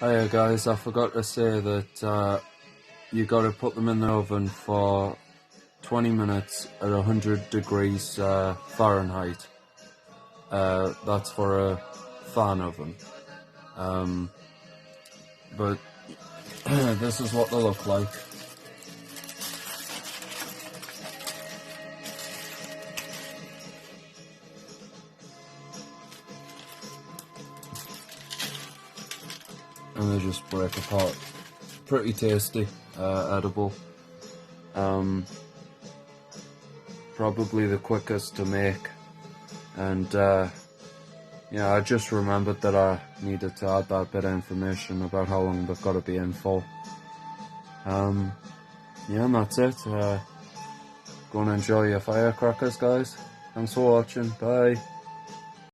Hiya guys, I forgot to say that you got to put them in the oven for 20 minutes at 100 degrees Fahrenheit. That's for a fan oven. But this is what they look like. And they just break apart. Pretty tasty, edible. Probably the quickest to make. And yeah, I just remembered that I needed to add that bit of information about how long they've got to be in for. Yeah, and that's it. Go and enjoy your firecrackers, guys. Thanks for watching. Bye.